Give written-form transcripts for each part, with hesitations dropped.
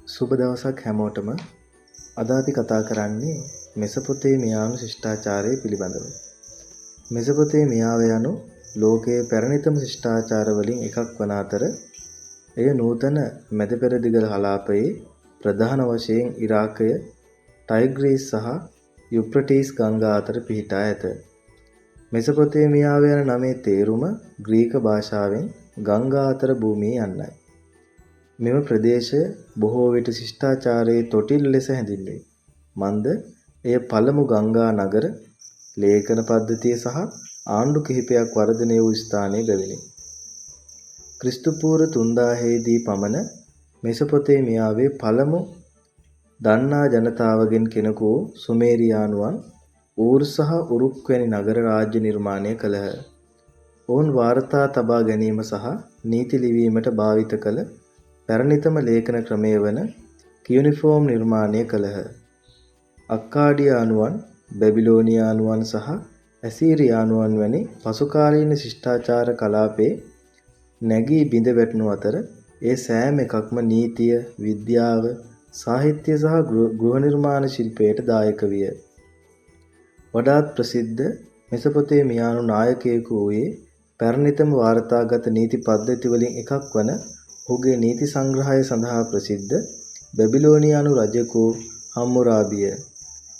සුබ දවසක් හැමෝටම. අද අපි කතා කරන්නේ මෙසොපොතේමියානු ශිෂ්ටාචාරය පිළිබඳව. මෙසොපොතේමියාව යනු ලෝකයේ පැරණිතම ශිෂ්ටාචාර වලින් එකක් වන අතර එය නූතන මැද පෙරදිග කලාපයේ ප්‍රධාන වශයෙන් ඉරාකය, ටයිග්‍රීස් සහ යුප්‍රටිස් ගංගා අතර පිහිටා ඇත. මෙසොපොතේමියාව යන නමේ තේරුම ග්‍රීක භාෂාවෙන් ගංගා අතර භූමිය යන්නයි. මෙම ප්‍රදේශය බොහෝ විට ශිෂ්ටාචාරයේ තොටිල් ලෙස හැඳින්වේ. මන්ද එය පළමු ගංගා නගර, ලේඛන පද්ධතිය සහ ආණ්ඩු කිහිපයක් වර්ධනය වූ ස්ථානයේ බැවිනි. ක්‍රිස්තු පූර්ව 3000 දී පමණ මෙසොපොතේමියාවේ පළමු දන්නා ජනතාවගෙන් කෙනෙකු වූ සුමේරියානුවන් ඌර් සහ උරුක් වැනි නගර රාජ්‍ය නිර්මාණය කළහ. ඔවුන් වාර්තා තබා ගැනීම සහ නීති ලිවීමට භාවිත කළ පැරණිතම ලේඛන ක්‍රමය වන කියුනිෆෝම් නිර්මාණය කළහ. අක්කාඩියානුවන්, බැබිලෝනියානුවන් සහ ඇසීරියානුවන් වැනි පසුකාලීන ශිෂ්ටාචාර කලාපයේ නැගී බිඳ වැටුණු අතර ඒ සෑම එකක්ම නීතිය, විද්‍යාව, සාහිත්‍ය සහ ගෘහ නිර්මාණ ශිල්පයට දායක විය. වඩාත් ප්‍රසිද්ධ මෙසොපොතේමියානු නායකයෙකු වූයේ පැරණිතම වාර්තාගත නීති පද්ධති වලින් එකක් වන ඔහුගේ නීති සංග්‍රහය සඳහා ප්‍රසිද්ධ බැබිලෝනියානු රජෙකු හම්මුරාබිය.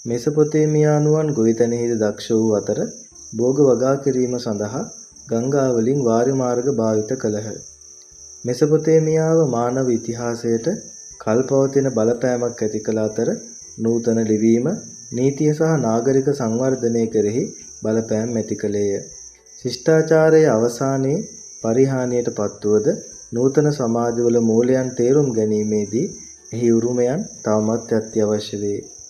මෙසොපොතේමියානුවන් ගොවිතැනෙහිද දක්ෂ වූ අතර භෝග වගා කිරීම සඳහා ගංගා වලින් වාරි මාර්ග භාවිත කළහ. මෙසොපොතේමියාව මානව ඉතිහාසයට කල්පවතින බලපෑමක් ඇති කළ අතර නූතන ලිවීම, නීතිය සහ නාගරික සංවර්ධනය කෙරෙහි බලපෑම් ඇති කළේය. ශිෂ්ටාචාරයේ අවසානයේ පරිහානියට පත්වුවද නූතන සමාජවල මූලයන් තේරුම් ගැනීමේදී එහි උරුමයන් තවමත් අත්‍යවශ්‍ය වේ.